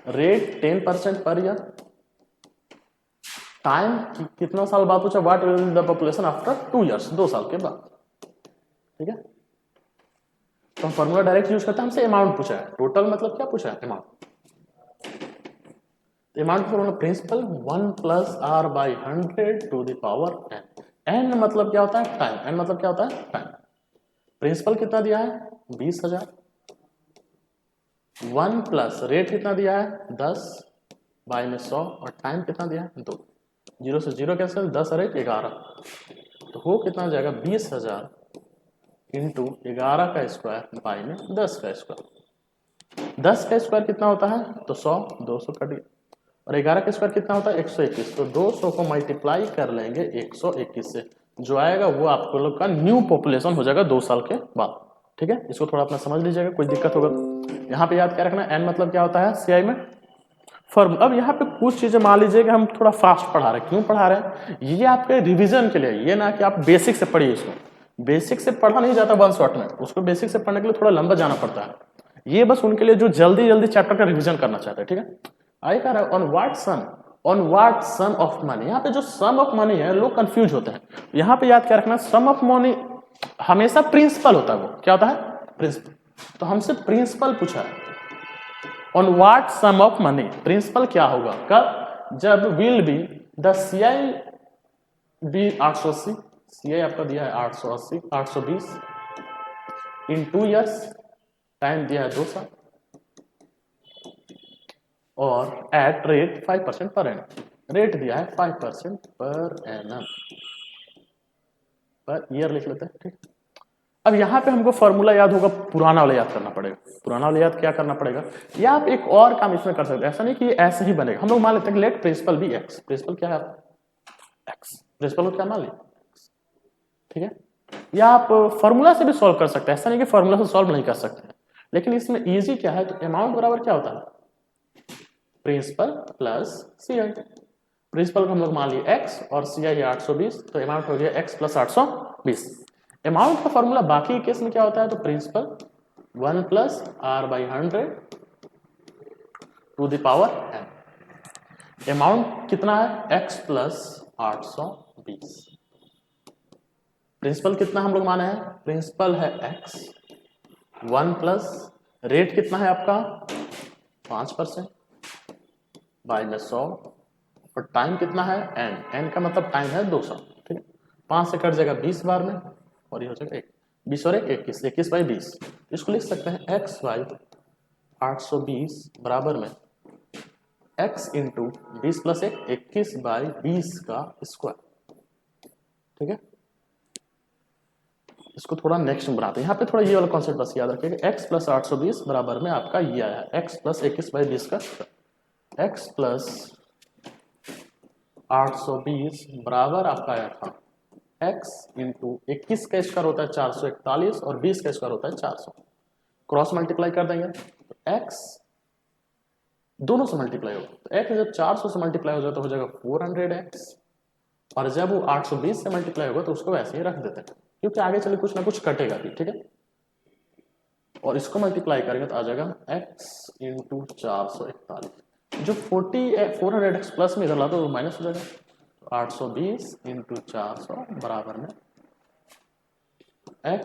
Speaker 1: रेट 10% पर ईयर, टाइम कितना साल बाद पूछा, what will be the population after 2 years, 2 साल के बाद। ठीक है, तो हम फॉर्मूला डायरेक्ट यूज करते हैं, हमसे अमाउंट पूछा है, टोटल मतलब क्या पूछा है, amount. Amount formula principal 1 + r/100 to the power n। n मतलब क्या होता है, टाइम। n मतलब क्या होता है, टाइम। प्रिंसिपल कितना दिया है, 20,000। 1 प्लस रेट कितना दिया है, 10 बाई में 100, और टाइम कितना दिया है, 2। 0 से 0 कैंसिल, 10 और 1 11, तो हो कितना जाएगा, 20,000 इंटू 11 का स्क्वायर बाई में 10 का स्क्वायर। 10 का स्क्वायर कितना होता है, तो 100, 200 कट गया, और 11 का स्क्वायर कितना होता है, 121। तो 200 को मल्टीप्लाई कर लेंगे 121 से, जो आएगा वो आपको लोग का न्यू पॉपुलेशन हो जाएगा 2 साल के बाद। ठीक है, इसको थोड़ा अपना समझ लीजिएगा, कोई दिक्कत होगा तो। यहाँ पे याद क्या रखना, एन मतलब क्या होता है सीआई में फर्म। अब यहाँ पे कुछ चीजें मान लीजिए कि हम थोड़ा फास्ट पढ़ा रहे हैं, क्यों पढ़ा रहे हैं, ये आपके रिवीजन के लिए, ये ना कि आप बेसिक से पढ़िए इसको। बेसिक से पढ़ा नहीं जाता वन शॉट में, उसको बेसिक से पढ़ने के लिए थोड़ा लंबा जाना पड़ता है। ये बस उनके लिए जो जल्दी जल्दी चैप्टर का रिवीजन करना चाहते हैं। ठीक है, आई कह रहा है on what sum of money. यहाँ पे जो सम ऑफ मनी है लोग कंफ्यूज होते हैं। यहाँ पे याद क्या रखना, सम ऑफ मनी हमेशा प्रिंसिपल होता है, वो क्या होता है, प्रिंसिपल। तो हमसे प्रिंसिपल पूछा है, on what sum of money, principal क्या होगा, कब, जब will be the CI be 880, CI आपका दिया है 880, 820 इन 2 years, टाइम दिया है 2 साल, और at rate 5% per annum. Rate दिया है 5% पर एनम, पर ईयर लिख लेते हैं। ठीक, अब यहाँ पे हमको फॉर्मूला याद होगा, पुराना वाला याद करना पड़ेगा। पुराना वाला याद क्या करना पड़ेगा, या आप एक और काम इसमें कर सकते हैं, ऐसा नहीं कि ऐसे ही बनेगा। हम लोग मान लेते हैं लेट प्रिंसिपल भी एक्स, प्रिंसिपल क्या है एक्स, प्रिंसिपल को क्या मान लिया, ठीक है। या आप फॉर्मूला से भी सॉल्व कर सकते हैं, ऐसा नहीं कि फॉर्मूला से सॉल्व नहीं कर सकते, लेकिन इसमें इजी क्या है, तो अमाउंट बराबर क्या होता है, प्रिंसिपल प्लस सीआई। प्रिंसिपल को हम लोग मान लिए एक्स और सीआई 820, तो अमाउंट हो गया एक्स प्लस 820। अमाउंट का फॉर्मूला बाकी केस में क्या होता है, तो principal 1 + r/100 to the power n। Amount कितना है, x प्लस 820। प्रिंसिपल कितना हम लोग माने हैं, प्रिंसिपल है x, 1 प्लस रेट कितना है आपका 5% बाई में 100, और टाइम कितना है n, n का मतलब टाइम है 200। ठीक है, 5 से कट जाएगा 20 बार में, और ये हो जाएगा 1, 20 और 1 21, 21 बाई 20। इसको लिख सकते हैं x बाई 820 बराबर में x इंटू 20 + 1 21 बाई 20 का स्क्वायर। ठीक है, इसको थोड़ा नेक्स्ट में बनाते हैं। यहाँ पे थोड़ा ये वाला कॉन्सेप्ट बस याद रखिएगा, x प्लस 820 बराबर में आपका ये आया है x प्लस 21 बाई 20 का, x प्लस 820 बराबर आपका आया था x इंटू 21 का स्क्वायर होता है 441, और 20 का स्क्वायर होता है 400। क्रॉस मल्टीप्लाई कर देंगे तो x दोनों से मल्टीप्लाई होगा, तो x जब 400 से मल्टीप्लाई हो जाए तो हो जाएगा 400x, और जब वो 820 से मल्टीप्लाई होगा तो उसको वैसे ही रख देते हैं, क्योंकि आगे चले कुछ ना कुछ कटेगा भी। ठीक है, और इसको मल्टीप्लाई करेंगे तो आ जाएगा x इंटू 441, जो 400x प्लस में इधर ला दो माइनस हो जाएगा, तो 820 इंटू 400 बराबर में x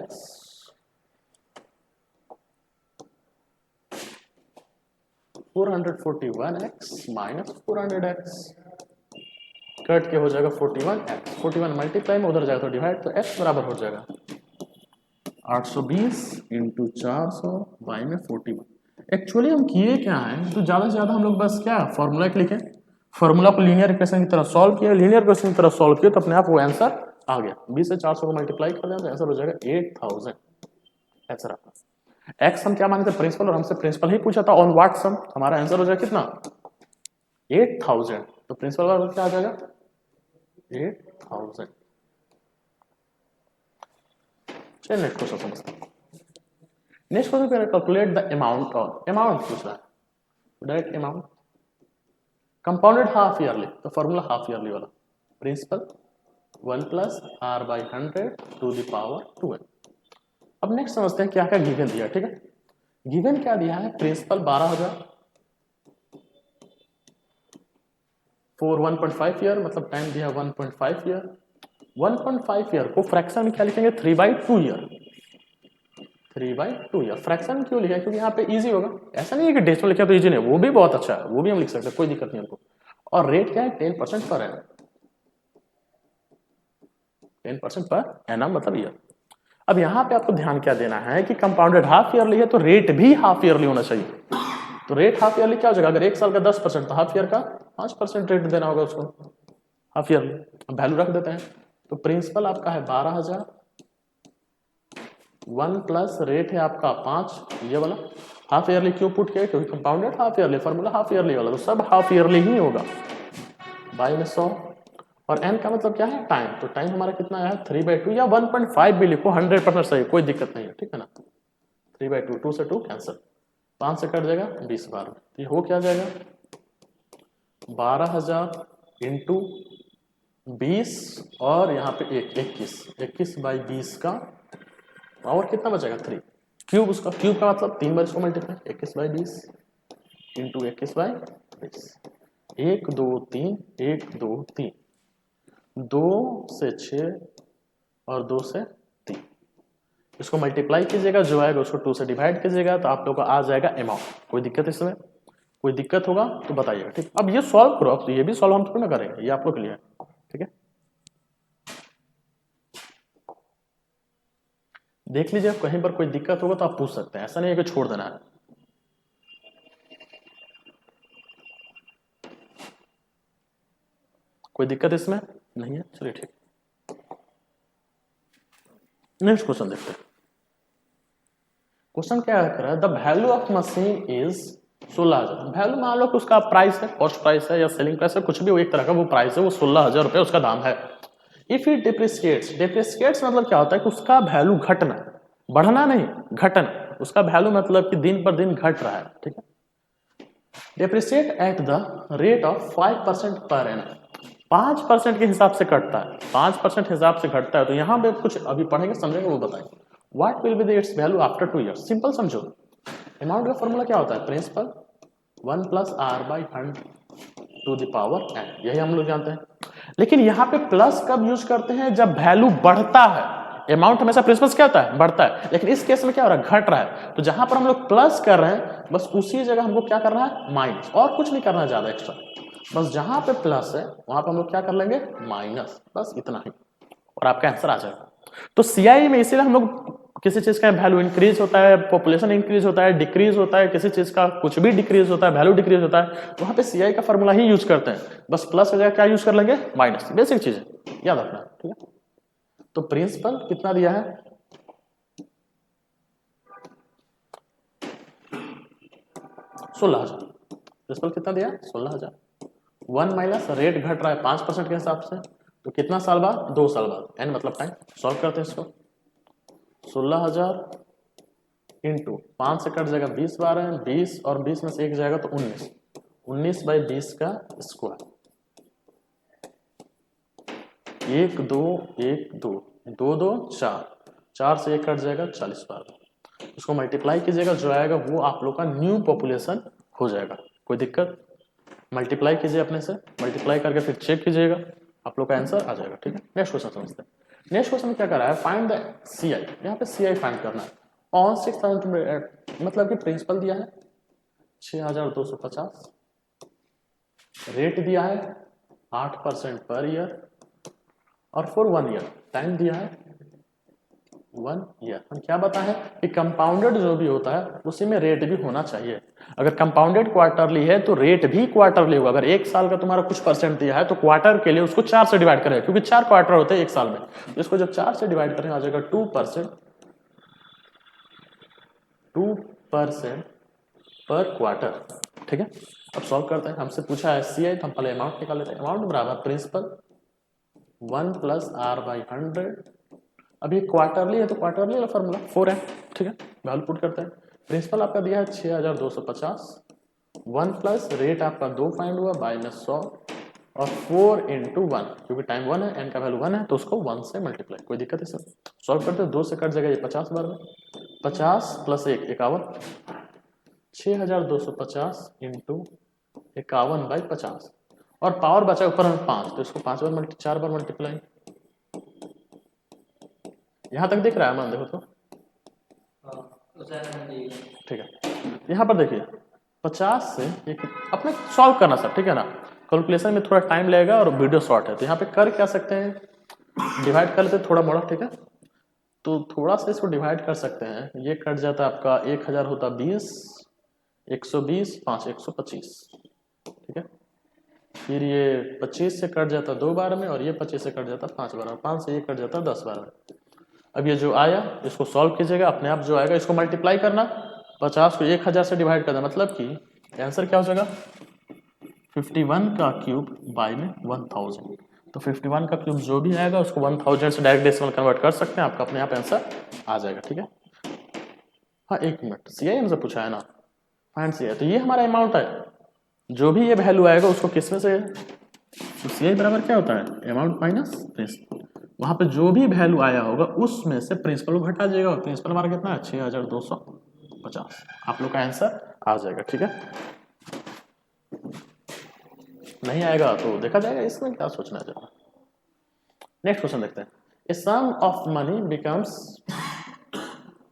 Speaker 1: 441x minus 400x, cut के हो जाएगा 41x, 41 मल्टीप्लाई में उधर जाएगा तो डिवाइड, तो x बराबर हो जाएगा 820 इंटू 400 बाई में 41। एक्चुअली हम किए क्या है, तो ज़्यादा से ज़्यादा हम लोग बस क्या फॉर्मूला के लिखे, फॉर्मूला को लीनियर इक्वेशन की तरह सॉल्व किया, लीनियर इक्वेशन की तरह सॉल्व किया, तो अपने आप वो आंसर आ गया। 20 से 400 को मल्टीप्लाई कर दें तो आंसर हो जाएगा 8000। आंसर आपका एक्स हम क्या माने थे, प्रिंसिपल, और हमसे प्रिंसिपल ही पूछा था ऑन व्हाट सम, हमारा आंसर हो जाएगा कितना 8000। तो प्रिंसिपल बराबर क्या आ जाएगा 8000। चलिए नेक्स्ट क्वेश्चन समझते हैं। Next question calculate the amount of, amount पूछ रहा है, direct amount compounded half yearly, तो फॉर्मूला हाफ ईयरली वाला, principal 1 + r/100 to the power 2n। अब नेक्स्ट समझते हैं क्या क्या गिवन दिया। ठीक है, गिवन क्या दिया है, प्रिंसिपल 12,000, 4 1.5 ईयर, मतलब टाइम दिया 1.5 ईयर। 1.5 ईयर को फ्रैक्शन में क्या लिखेंगे, 3/2 ईयर। 3/2 ईयर। फ्रैक्शन क्यों लिखा है, क्योंकि यहाँ पे इजी होगा। ऐसा नहीं है कि डेसिमल लिखा तो इजी नहीं, वो भी बहुत अच्छा है, वो भी हम लिख सकते हैं, कोई दिक्कत नहीं हमको। और रेट क्या है, 10% पर एनम। 10% पर एनम मतलब ईयर। अब यहाँ पे आपको ध्यान क्या देना है कि कंपाउंडेड हाफ ईयरली है तो रेट भी हाफ ईयरली होना चाहिए। तो रेट हाफ ईयरली क्या हो जाएगा, अगर एक साल का 10% तो हाफ ईयर का 5% रेट देना होगा उसको हाफ ईयरली। अब वैल्यू रख देते हैं। तो प्रिंसिपल आपका है 12,000, 1 प्लस रेट है आपका 5, ये वाला। हाफ ईयरली क्यों पुट किया, क्योंकि compounded half yearly, formula half yearly वाला, तो सब हाफ ईयरली ही होगा। बाई में 100 और n का मतलब क्या है, टाइम। तो टाइम हमारा कितना आया है, 3/2 या 1.5 भी लिखो, 100% सही, कोई दिक्कत नहीं है, ठीक है ना। 3/2, 2 से 2 कैंसिल, 5 से कट जाएगा 20 बार में, तो ये हो क्या जाएगा 12,000 इंटू 20 और यहाँ पे 21/20 का पावर कितना बचेगा 3 क्यूब, उसका क्यूब का मतलब 3 बार इसको मल्टीप्लाई, 21/20 इंटू 21/20, 1 2 3 1 2 3, 2 से 6 और 2 से 3, इसको मल्टीप्लाई कीजिएगा, जो आएगा उसको 2 से डिवाइड कीजिएगा, तो आप लोग का आ जाएगा अमाउंट। कोई दिक्कत इसमें, कोई दिक्कत होगा तो बताइएगा, ठीक। अब ये सॉल्व करो, अब तो ये भी सॉल्व हम थोड़ी ना करेंगे, ये आप लोग के लिए है, ठीक है। देख लीजिए, कहीं पर कोई दिक्कत होगा तो आप पूछ सकते हैं, ऐसा नहीं है कि छोड़ देना है। कोई दिक्कत इसमें नहीं है, चलिए ठीक। नेक्स्ट क्वेश्चन देखते हैं। क्वेश्चन क्या कर रहा है, the value of machine is 16,000। Value मान लो कि उसका प्राइस है, कॉस्ट प्राइस है या सेलिंग प्राइस है, कुछ भी, वो एक तरह का वो प्राइस है, वो 16,000 रुपये उसका दाम है। इफ इट डिप्रिसिएट्स, डिप्रिसिएट्स मतलब क्या होता है कि उसका वैल्यू घटना, बढ़ना नहीं, घटना, उसका वैल्यू मतलब कि दिन पर दिन घट रहा है, ठीक है। Depreciate at the rate of 5% per annum, 5% के हिसाब से कटता है, 5% हिसाब से घटता है। तो यहां पे कुछ अभी पढ़ेंगे समझेंगे, वो बताएंगे। What will be the its value after 2 years, simple समझो। अमाउंट का फॉर्मूला क्या होता है, principal 1 plus are by 100 to the power N, यही हम लोग जानते हैं। लेकिन यहाँ पे प्लस कब यूज करते हैं, जब वैल्यू बढ़ता है। अमाउंट हमेशा प्रिंसिपल क्या होता है, बढ़ता है, लेकिन इस केस में क्या हो रहा है, घट रहा है। तो जहां पर हम लोग प्लस कर रहे हैं, बस उसी जगह हमको क्या करना है, माइनस, और कुछ नहीं करना है ज्यादा एक्स्ट्रा। बस जहां पे प्लस है वहां पे हम लोग क्या कर लेंगे, माइनस, बस इतना ही, और आपका आंसर आ जाएगा। तो सीआई में इसीलिए हम लोग किसी चीज का वैल्यू इंक्रीज होता है, पॉपुलेशन इंक्रीज होता है, डिक्रीज होता है, किसी चीज का कुछ भी डिक्रीज होता है, वैल्यू डिक्रीज होता है, तो वहां पे सीआई का फॉर्मूला ही यूज करते हैं। बस प्लस की जगह क्या यूज कर लेंगे, माइनस, बेसिक चीज है, याद रखना, ठीक है। तो प्रिंसिपल कितना दिया है, 16,000। प्रिंसिपल कितना दिया, 16,000। 1 माइनस रेट घट रहा है 5% के हिसाब से, तो कितना साल बाद, 2 साल बाद, एन मतलब टाइम। सॉल्व करते हैं इसको, 16,000 इंटू 5 से कट जाएगा 20 बार है, 20 और 20 में से 1 जाएगा तो 19, 19/20 का स्क्वायर, 1 2 1 2 2 2 4, 4 से 1 कट जाएगा 40 बार। इसको मल्टीप्लाई कीजिएगा, जो आएगा वो आप लोग का न्यू पॉपुलेशन हो जाएगा। कोई दिक्कत, मल्टीप्लाई कीजिए अपने से, मल्टीप्लाई करके फिर चेक कीजिएगा, आप लोग का आंसर आ जाएगा, ठीक है। नेक्स्ट क्वेश्चन समझते हैं। नेक्स्ट क्वेश्चन में क्या कर रहा है, फाइंड द सीआई, यहाँ पे सीआई फाइंड करना है ऑन 6,000, मतलब कि प्रिंसिपल दिया है 6,250, रेट दिया है 8% पर ईयर, और फॉर 1 ईयर टाइम दिया है 1 ईयर। हम क्या बताएं कि कंपाउंडेड जो भी होता है उसी में रेट भी होना चाहिए। अगर कंपाउंडेड क्वार्टरली है तो रेट भी क्वार्टरली होगा। अगर एक साल का तुम्हारा कुछ परसेंट दिया है तो क्वार्टर के लिए उसको 4 से डिवाइड करें, क्योंकि 4 क्वार्टर होते हैं एक साल में, तो इसको जब 4 से डिवाइड करें आ जाएगा 2% पर क्वार्टर, ठीक है। अब सॉल्व करते हैं, हमसे पूछा है सीआई, तो हम पहले अमाउंट निकाल लेते हैं। अमाउंट बराबर प्रिंसिपल 1 प्लस आर बाई 100, अब ये क्वार्टरली है तो क्वार्टरली वाला फॉर्मूला 4 है, ठीक है। वैल्यू पुट करते हैं। प्रिंसिपल आपका दिया है 6,250, 1 प्लस रेट आपका 2 फाइंड हुआ बाय में 100, और 4 इंटू 1, क्योंकि टाइम 1 है, एन का वैल्यू 1 है, तो उसको 1 से मल्टीप्लाई। कोई दिक्कत है सर, सॉल्व करते हैं, 2 से कट जाएगा ये 50 बार में, 50 प्लस 1 51, 6,250 इंटू 51/50, और पावर बचा ऊपर में 5, तो इसको 4 बार मल्टीप्लाई। यहां तक दिख रहा है मान देखो तो ठीक है। यहाँ पर देखिए 50 से एक अपने सॉल्व करना सब, ठीक है ना, कैलकुलेशन में थोड़ा टाइम लगेगा और वीडियो शॉर्ट है, तो यहाँ पे कर क्या सकते हैं, डिवाइड कर लेते थोड़ा मोड़ा, ठीक है। तो थोड़ा सा इसको डिवाइड कर सकते हैं, ये कट जाता है आपका 1000 होता 20, 120, 5 125, ठीक है। फिर ये 25 से कट जाता 2 बार में, और ये 25 से कट जाता 5 बार में, 5 से ये कट जाता 10 बार में। अब ये जो आया इसको सॉल्व कीजिएगा, अपने आप जो आएगा इसको मल्टीप्लाई करना, 50 को 1000 से डिवाइड करना, मतलब कि आंसर क्या हो जाएगा 51 का क्यूब बाई में 1000। तो 51 का क्यूब जो भी आएगा उसको 1000 से डायरेक्ट डेसिमल कन्वर्ट कर सकते हैं, आपका अपने आप आंसर आ जाएगा, ठीक है। हाँ एक मिनट, सीआई हमसे पूछा है ना, फाइंड सीआई, तो ये हमारा अमाउंट है, जो भी ये वैल्यू आएगा उसको किस में से, तो सीआई बराबर क्या होता है अमाउंट माइनस प्रिंसिपल, वहां पे जो भी वैल्यू आया होगा उसमें से प्रिंसिपल को घटा जाएगा, और प्रिंसिपल हमारा कितना है 6250, आप लोग का आंसर आ जाएगा, ठीक है। नहीं आएगा तो देखा जाएगा, इसमें क्या सोचना चाहिए। नेक्स्ट क्वेश्चन देखते हैं, a sum of money becomes,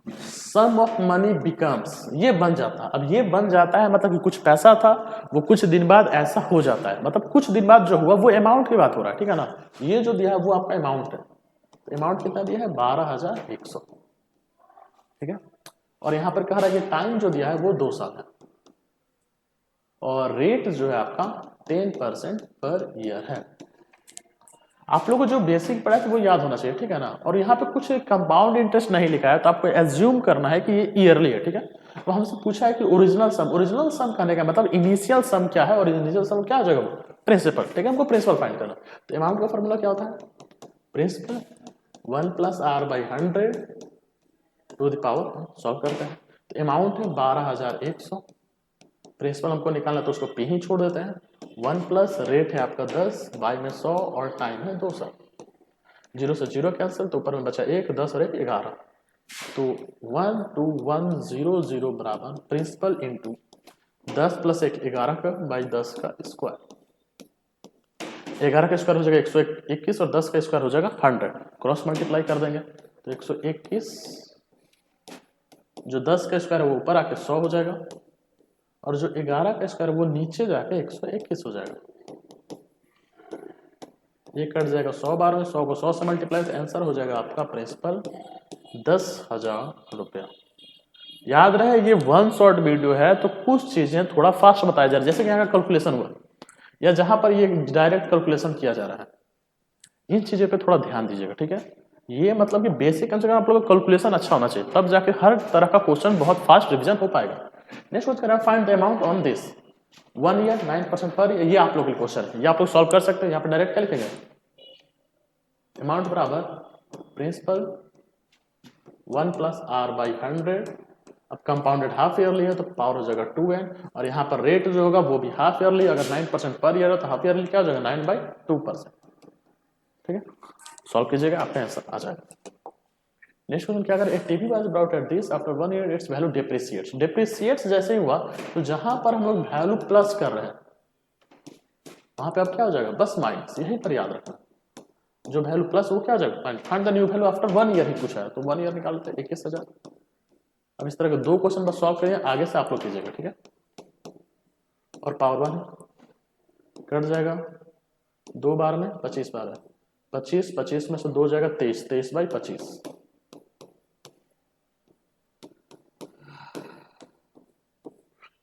Speaker 1: sum of money becomes, ये बन जाता है, अब ये बन जाता है मतलब कि कुछ पैसा था वो कुछ दिन बाद ऐसा हो जाता है, मतलब कुछ दिन बाद जो हुआ वो अमाउंट की बात हो रहा है, ठीक है ना। ये जो दिया है वो आपका अमाउंट है, तो अमाउंट कितना दिया है 12100, ठीक है। और यहां पर कह रहा है कि टाइम जो दिया है वो 2 साल है, और रेट जो है आपका 10% पर ईयर है। आप लोगों को जो बेसिक पढ़ा है वो याद होना चाहिए, ठीक है ना। और यहाँ पे कुछ कंपाउंड इंटरेस्ट नहीं लिखा है, तो आपको एज्यूम करना है कि ये ईयरली है, ठीक है। तो हमसे पूछा है कि ओरिजिनल सम कहने का मतलब इनिशियल सम क्या है, और इनिशियल सम क्या हो जाएगा प्रिंसिपल, ठीक है। हमको प्रिंसिपल फाइंड करना, तो अमाउंट का फॉर्मूला क्या होता है principal 1 + r/100 to the power, solve करते हैं, तो अमाउंट है 12100, प्रिंसिपल हमको निकालना तो उसको पी ही छोड़ देते हैं, 1 प्लस रेट है आपका 10 बाई में 100 और टाइम है 2 साल, 0 से 0 कैंसिल, तो ऊपर में बचा 1, 10 और 1 11, तो 12100 बराबर प्रिंसिपल इंटू 10 + 1 11 का बाई 10 का स्क्वायर, 11 का स्क्वायर हो जाएगा 121 और 10 का स्क्वायर हो जाएगा 100, क्रॉस मल्टीप्लाई कर देंगे तो 121, जो 10 का स्क्वायर है वो ऊपर आके 100 हो जाएगा, और जो 11 का स्क्वायर वो नीचे जाके 121 हो जाएगा, ये कट जाएगा 100 बार में, 100 को 100 से मल्टीप्लाई, तो आंसर हो जाएगा आपका प्रिंसिपल 10,000 रुपया। याद रहे ये वन शॉर्ट वीडियो है, तो कुछ चीजें थोड़ा फास्ट बताया जा रहा है, जैसे कि यहाँ का कैलकुलेशन हुआ या जहां पर ये डायरेक्ट कैलकुलेशन किया जा रहा है, इन चीजों पे थोड़ा ध्यान दीजिएगा, ठीक है। ये मतलब कि बेसिक कम से कम आप लोगों का कैलकुलेशन अच्छा होना चाहिए, तब जाके हर तरह का क्वेश्चन बहुत फास्ट रिविजन हो पाएगा। Next question, find the amount on this 1 year 9% per year, ये आप लोग के क्वेश्चन है, ये आप लोग सॉल्व कर सकते हैं। यहाँ पे डायरेक्ट क्या लिखेंगे अमाउंट बराबर प्रिंसिपल 1 + r/100, अब कंपाउंडेड हाफ ईयरली है तो पावर हो जाएगा 2n, और यहाँ पर रेट जो होगा वो भी हाफ ईयरली, अगर 9% पर ईयर है तो हाफ ईयरली क्या हो जाएगा 9/2%, ठीक है। सॉल्व कीजिएगा आपका आंसर आ जाएगा। नेक्स्ट क्वेश्चन क्या करें, a TV was brought at this after 1 year its value depreciates जैसे ही हुआ, तो जहां पर हम लोग वैल्यू प्लस कर रहे हैं वहां पे अब क्या हो जाएगा बस माइनस, यही पर याद रखना, जो वैल्यू प्लस वो क्या हो जाएगा minus. Find the new value after 1 year ही पूछा है, तो 1 ईयर निकालते हैं 21,000। अब इस तरह के 2 क्वेश्चन बस सॉल्व करिए, आगे से आप लोग कीजिएगा, ठीक है। और पावर 1 कट जाएगा 2 बार में 25 बार है, 25 में से 2 जाएगा 23, 23/25,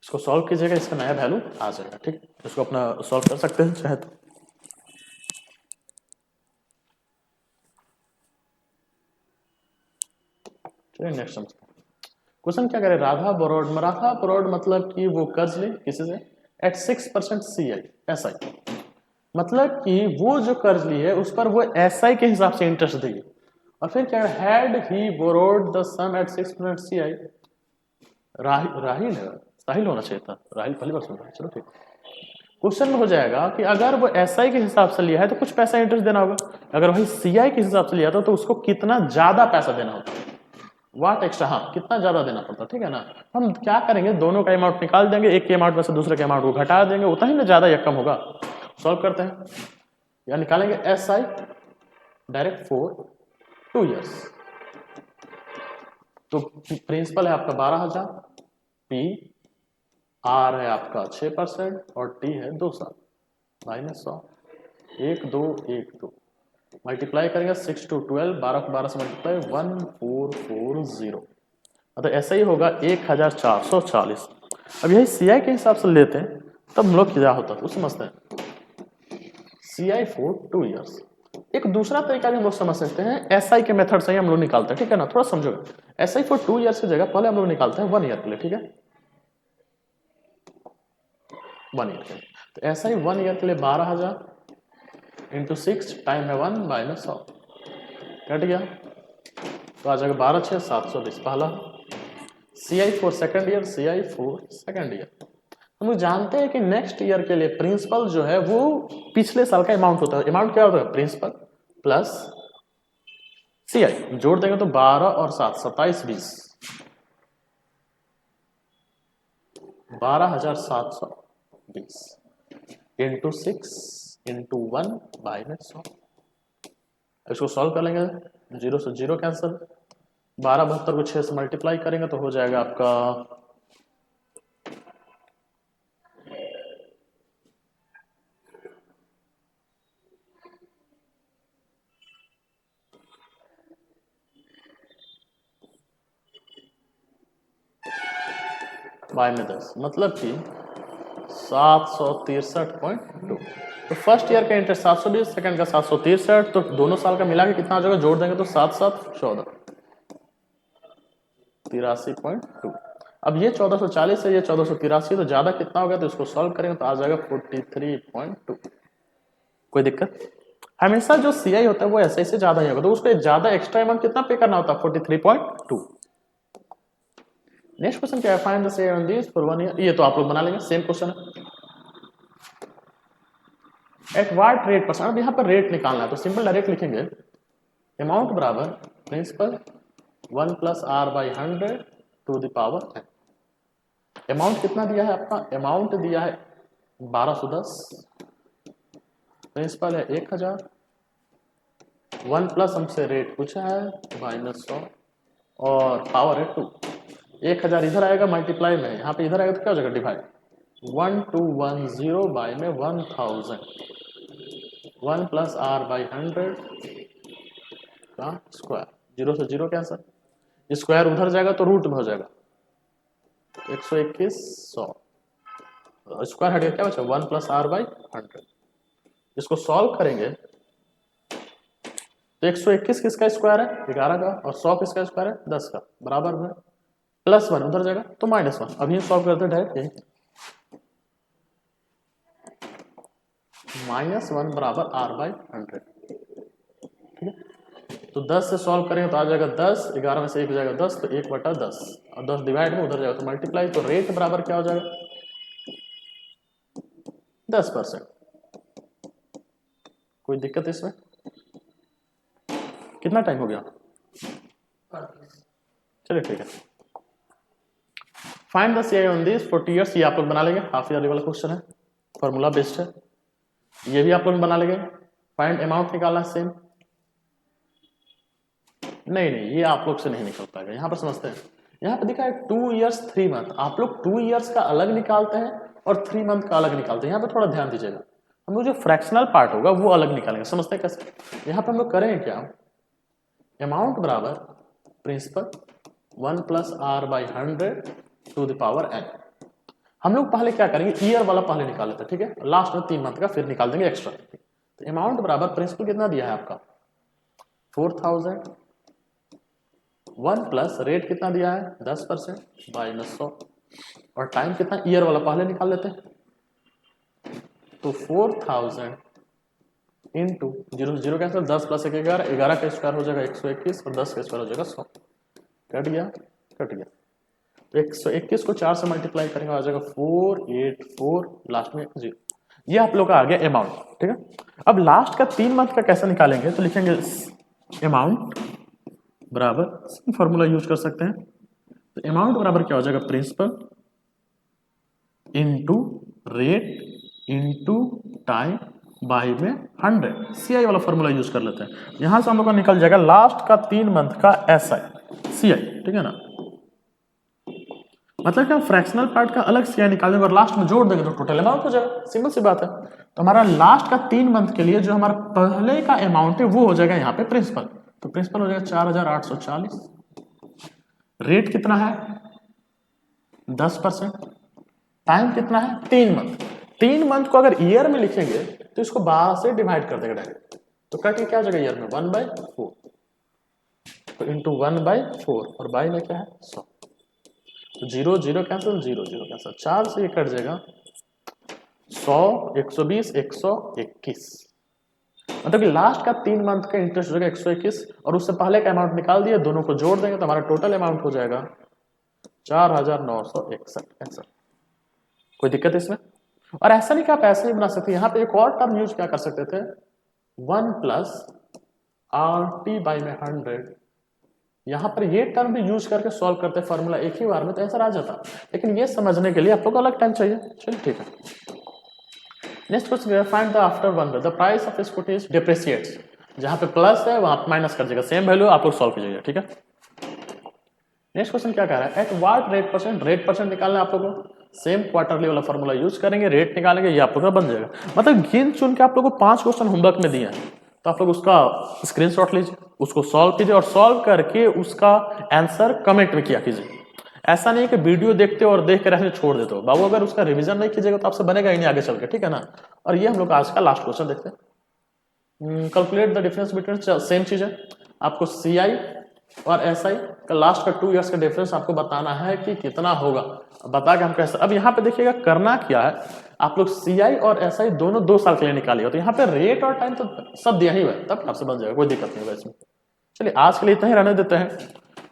Speaker 1: इसको सॉल्व कीजिएगा, इसका नया वैल्यू आ जाएगा, ठीक। इसको अपना सॉल्व कर सकते हैं चाहे तो। चलिए नेक्स्ट क्वेश्चन क्या करें, राधा बोरोड मतलब कि वो कर्ज ली किसी से एट 6% CI SI, मतलब कि वो जो कर्ज ली है उस पर वो SI के हिसाब से इंटरेस्ट देगी, और फिर क्या had he borrowed the sum at 6% CI, Rahil Sahil होना चाहिए था, राहिल पहली बार सुन रहा है, चलो ठीक। क्वेश्चन में हो जाएगा कि अगर वो SI के हिसाब से लिया है तो कुछ पैसा इंटरेस्ट देना होगा, अगर वही CI के हिसाब से लिया था तो उसको कितना ज्यादा पैसा देना होता, वाट एक्स्ट्रा, हाँ कितना ज्यादा देना पड़ता, ठीक है ना। हम क्या करेंगे दोनों का अमाउंट निकाल देंगे, एक के अमाउंट में से दूसरे के अमाउंट को घटा देंगे, उतना ही ना ज्यादा या कम होगा, सॉल्व करते हैं, या निकालेंगे SI डायरेक्ट फॉर 2 ईयर्स। तो प्रिंसिपल है आपका 12,000, P R है आपका 6% और T है 2 साल, -100, 1 2 1 2 मल्टीप्लाई करेंगे 6 to 12, 12 को 12 से मल्टीप्लाई 1440, मतलब ऐसा ही होगा 1440। अब यही CI के हिसाब से लेते हैं तब हम लोग क्या होता है तो समझते हैं। CI for 2 years. एक दूसरा तरीका भी हम लोग समझ सकते हैं, SI के मेथड से ही हम लोग निकालते हैं, ठीक है ना, थोड़ा समझोगे। SI फॉर 2 ईयर्स की जगह पहले हम लोग निकालते हैं 1 ईयर के लिए, ठीक है, 1 ईयर के लिए। तो SI 1 ईयर के लिए 12,000 इंटू 6 टाइम है 1 -100, कट गया तो आ जाएगा 12 6 720 पहला। CI for second year, CI for second year. हम लोग जानते हैं कि नेक्स्ट ईयर के लिए प्रिंसिपल जो है वो पिछले साल का अमाउंट होता है। अमाउंट क्या होता है, प्रिंसिपल प्लस CI, जोड़ देंगे तो 12 और 7 27 20, 12,720 इंटू 6 इंटू 1 -100। इसको सॉल्व कर लेंगे, 0 से 0 कैंसिल, 12 72 को 6 से मल्टीप्लाई करेंगे तो हो जाएगा आपका बाय में 10, मतलब कि 763.2। तो फर्स्ट ईयर का इंटरेस्ट 720, सेकंड का 763, तो दोनों साल का मिला के कितना आ जाएगा, जोड़ देंगे तो 7 7 14, 83.2। अब ये 1440 है, ये 1483, तो ज्यादा कितना हो गया, तो इसको सॉल्व करेंगे तो आ जाएगा 43.2। कोई दिक्कत? हमेशा जो CI होता है वो SI से ज्यादा ही होगा, तो उसको ज्यादा एक्स्ट्रा अमाउंट कितना पे करना होता है, 43.2। नेक्स्ट क्वेश्चन क्या है, find the CI on this for 1 year. ये तो आप लोग बना लेंगे, सेम क्वेश्चन है। एट व्हाट रेट परसेंट, अब यहाँ पर रेट निकालना है तो सिंपल डायरेक्ट लिखेंगे, अमाउंट बराबर principal 1 plus R by 100 to the power n। Amount कितना दिया है आपका, अमाउंट दिया है 1210, प्रिंसिपल है 1000, 1 प्लस हमसे रेट पूछा है -100 और पावर है 2। 1000 इधर आएगा मल्टीप्लाई में, यहाँ पे इधर आएगा तो क्या हो जाएगा डिवाइड, 1210 बाई में 1000, 1 प्लस R बाई 100 का स्क्वायर, 0 से 0 कैंसर, स्क्वायर उधर जाएगा तो रूट में हो जाएगा 121 100, स्क्वायर हट गया क्या बचा 1 प्लस R बाई 100। इसको सॉल्व करेंगे तो 121 किसका स्क्वायर है 11 का, और 100 किसका स्क्वायर है 10 का, बराबर में +1 उधर जाएगा तो -1। अभी सॉल्व करते हैं डायरेक्ट, यही -1 बराबर R बाई 100, ठीक है। तो 10 से सॉल्व करेंगे तो आ जाएगा 10, 11 में से 1 जाएगा 10, तो 1/10 और 10 डिवाइड में उधर जाएगा तो मल्टीप्लाई, तो रेट बराबर क्या हो जाएगा 10%। कोई दिक्कत इसमें? कितना टाइम हो गया, चलिए ठीक है। Find the CI on this 40 years, ये आप लोग बना लेंगे, हाफ ईयरली वाला क्वेश्चन है, फॉर्मूला बेस्ड है, ये भी आप लोग बना लेंगे। फाइंड अमाउंट निकालना है सेम, नहीं ये आप लोग से नहीं निकल पाएगा। यहाँ पर समझते हैं, यहाँ पर दिखा है 2 ईयर्स 3 मंथ, आप लोग 2 ईयर्स का अलग निकालते हैं और 3 मंथ का अलग निकालते हैं। यहाँ पर थोड़ा ध्यान दीजिएगा, हम लोग जो फ्रैक्शनल पार्ट होगा वो अलग निकालेंगे। समझते हैं कैसे? यहाँ पर हम लोग करेंगे क्या, अमाउंट बराबर principal 1 plus R by 100 to the power n। हम लोग पहले क्या करेंगे, ईयर वाला पहले निकाल लेते हैं, ठीक है, लास्ट में 3 मंथ का फिर निकाल देंगे एक्स्ट्रा। तो अमाउंट बराबर प्रिंसिपल कितना दिया है आपका 4000, 1 प्लस रेट कितना दिया है 10% -100, और टाइम कितना, ईयर वाला पहले निकाल लेते हैं, तो 4000 इंटू 0 0 कैंसिल, 10 प्लस 1 11, 11 का स्क्वायर हो जाएगा 121 और 10 का स्क्वायर हो जाएगा 100, कट गया। तो 121 को 4 से मल्टीप्लाई करेंगे आ जाएगा 484, लास्ट में 0। ये आप लोग का आ गया अमाउंट, ठीक है। अब लास्ट का 3 मंथ का कैसे निकालेंगे, तो लिखेंगे अमाउंट बराबर, फॉर्मूला यूज कर सकते हैं, तो अमाउंट बराबर क्या हो जाएगा principal into rate into time by में 100, CI वाला फॉर्मूला यूज कर लेते हैं। यहां से हम लोग का निकल जाएगा लास्ट का 3 मंथ का SI CI, ठीक है ना। मतलब कि हम फ्रैक्शनल पार्ट का अलग CI निकालेंगे और लास्ट में जोड़ देंगे तो टोटल अमाउंट हो जाएगा, सिंपल सी बात है। तो हमारा लास्ट का 3 मंथ के लिए जो हमारा पहले का अमाउंट है वो हो जाएगा यहाँ पे प्रिंसिपल, तो प्रिंसिपल हो जाएगा 4840। रेट कितना है 10%, टाइम कितना है 3 मंथ। 3 मंथ को अगर ईयर में लिखेंगे तो इसको 12 से डिवाइड कर देगा डायरेक्ट, तो कट के क्या हो जाएगा ईयर में 1/4, तो इंटू 1/4 और बाई में क्या है 100, तो 0 0 कैंसिल 0 0 कैंसिल, 4 से ये कट जाएगा 100 120 121, मतलब कि लास्ट का 3 मंथ का इंटरेस्ट हो जाएगा 121 और उससे पहले का अमाउंट निकाल दिया, दोनों को जोड़ देंगे तो हमारा टोटल अमाउंट हो जाएगा 4961। कोई दिक्कत इसमें? और ऐसा नहीं कि आप ऐसे ही बना सकते, यहाँ पे एक और टर्म यूज क्या कर सकते थे 1 + RT बाई में 100, यहाँ पर ये टर्म भी यूज करके सॉल्व करते फॉर्मूला एक ही बार में, तो आंसर आ जाता, लेकिन ये समझने के लिए आप लोग को अलग टाइम चाहिए। चलिए ठीक है। Next question, find the after 1 the price of scooty is depreciates, जहां पे प्लस है वहां माइनस कर देगा, सेम वैल्यू आप लोग सॉल्व कीजिएगा, ठीक है। नेक्स्ट क्वेश्चन क्या कह रहा है, at what rate percent, rate percent निकालना है आप लोगों को, सेम क्वार्टरली वाला फॉर्मूला यूज करेंगे, रेट निकालेंगे, ये आप लोग का बन जाएगा। मतलब गिन चुन के आप लोग को 5 क्वेश्चन होमवर्क में दिए हैं, तो आप लोग उसका स्क्रीनशॉट लीजिए, उसको सॉल्व कीजिए और सॉल्व करके उसका आंसर कमेंट में किया कीजिए। ऐसा नहीं कि वीडियो देखते हो और देख कर ऐसे छोड़ देते हो बाबू, अगर उसका रिवीजन नहीं कीजिएगा तो आपसे बनेगा ही नहीं आगे चल के, ठीक है ना। और ये हम लोग आज का लास्ट क्वेश्चन देखते हैं। Calculate the difference between, same चीज है, आपको CI और SI का लास्ट का 2 इयर्स का डिफरेंस आपको बताना है कि कितना होगा, बता के हम कैसे। अब यहाँ पे देखिएगा करना क्या है, आप लोग CI और SI दोनों 2 साल के लिए निकालिए, तो यहाँ पे रेट और टाइम तो सब दिया ही हुआ है, तब आपसे बन जाएगा, कोई दिक्कत नहीं है इसमें। चलिए आज के लिए इतना ही रहने देते हैं,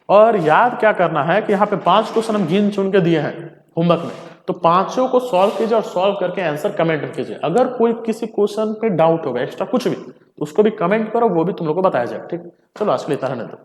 Speaker 1: और याद क्या करना है कि यहाँ पे 5 क्वेश्चन हम गिन चुन के दिए हैं होमवर्क में, तो पांचों को सॉल्व कीजिए और सॉल्व करके आंसर कमेंट में कीजिए। अगर कोई किसी क्वेश्चन पे डाउट होगा एक्स्ट्रा कुछ भी, तो उसको भी कमेंट करो, वो भी तुम लोग को बताया जाए, ठीक। चलो आज के लिए इतना रहने दो।